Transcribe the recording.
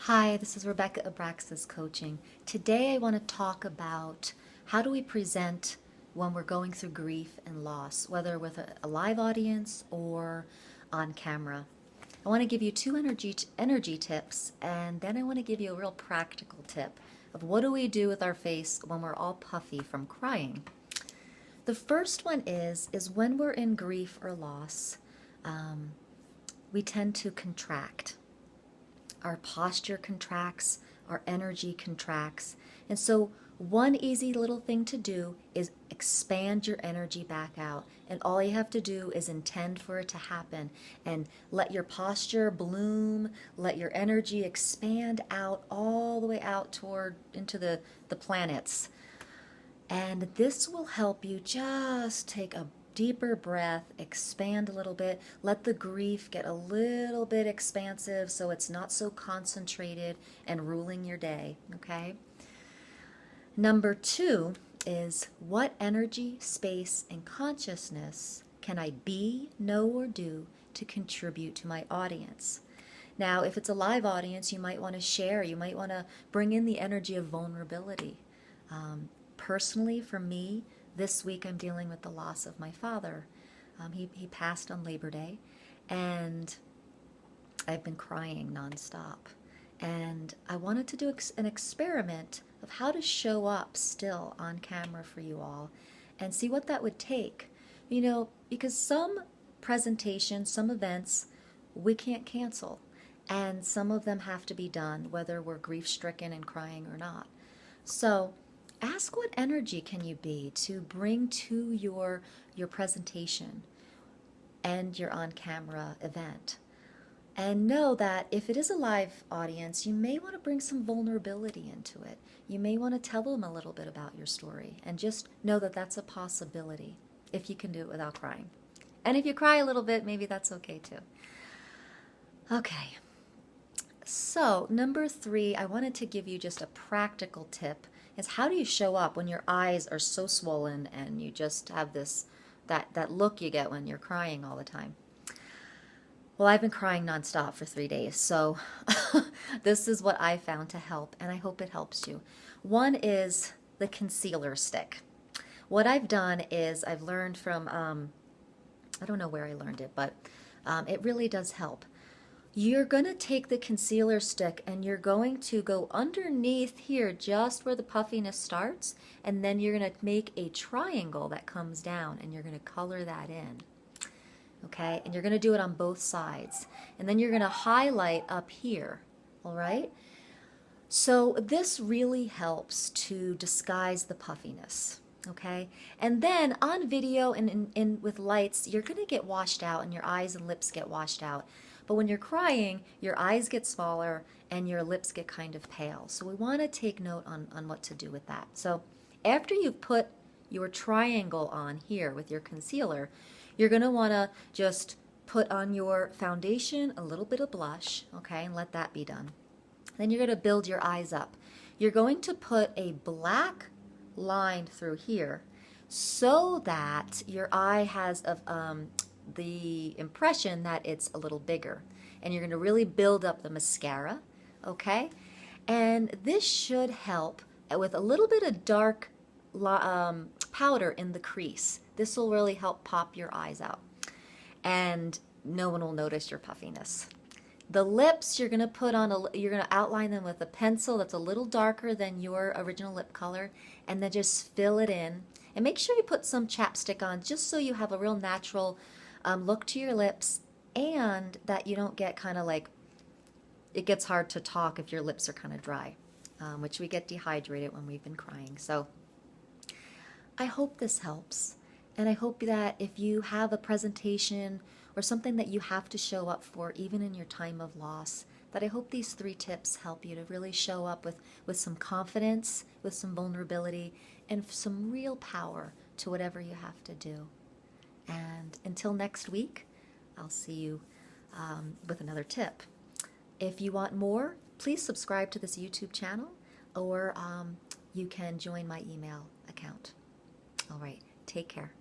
Hi, this is Rebecca Abraxas coaching. Today I want to talk about how do we present when we're going through grief and loss, whether with a live audience or on camera. I want to give you two energy tips, and then I want to give you a real practical tip of what do we do with our face when we're all puffy from crying. The first one is when we're in grief or loss, we tend to contract. Our posture contracts, our energy contracts. And so one easy little thing to do is expand your energy back out. And all you have to do is intend for it to happen and let your posture bloom, let your energy expand out all the way out toward into the planets. And this will help you just take a deeper breath, expand a little bit, let the grief get a little bit expansive so it's not so concentrated and ruling your day, okay? Number two is what energy, space, and consciousness can I be, know, or do to contribute to my audience? Now, if it's a live audience, you might want to share, you might want to bring in the energy of vulnerability. Personally, for me, this week I'm dealing with the loss of my father. He passed on Labor Day, and I've been crying nonstop. And I wanted to do an experiment of how to show up still on camera for you all and see what that would take. You know, because some presentations, some events, we can't cancel. And some of them have to be done, whether we're grief-stricken and crying or not. So ask what energy can you be to bring to your presentation and your on-camera event. And know that if it is a live audience, you may want to bring some vulnerability into it. You may want to tell them a little bit about your story, and just know that that's a possibility if you can do it without crying. And if you cry a little bit, maybe that's okay too. Okay, so number three, I wanted to give you just a practical tip is how do you show up when your eyes are so swollen and you just have that look you get when you're crying all the time. Well, I've been crying nonstop for 3 days, so this is what I found to help, and I hope it helps you. One is the concealer stick. What I've done is I've learned from, I don't know where I learned it, but it really does help. You're going to take the concealer stick and you're going to go underneath here just where the puffiness starts, and then you're going to make a triangle that comes down and you're going to color that in. Okay, and you're going to do it on both sides. And then you're going to highlight up here, all right? So this really helps to disguise the puffiness, okay? And then on video and with lights, you're going to get washed out and your eyes and lips get washed out. But when you're crying, your eyes get smaller and your lips get kind of pale. So we want to take note on what to do with that. So after you've put your triangle on here with your concealer, you're going to want to just put on your foundation, a little bit of blush, okay, and let that be done. Then you're going to build your eyes up. You're going to put a black line through here so that your eye has the impression that it's a little bigger. And you're going to really build up the mascara, okay? And this should help with a little bit of dark powder in the crease. This will really help pop your eyes out. And no one will notice your puffiness. The lips, you're going to put on you're going to outline them with a pencil that's a little darker than your original lip color, and then just fill it in. And make sure you put some chapstick on just so you have a real natural look to your lips, and that you don't get kind of like, it gets hard to talk if your lips are kind of dry, which we get dehydrated when we've been crying. So I hope this helps. And I hope that if you have a presentation or something that you have to show up for, even in your time of loss, that I hope these 3 tips help you to really show up with some confidence, with some vulnerability, and some real power to whatever you have to do. And until next week, I'll see you with another tip. If you want more, please subscribe to this YouTube channel, or you can join my email account. All right, take care.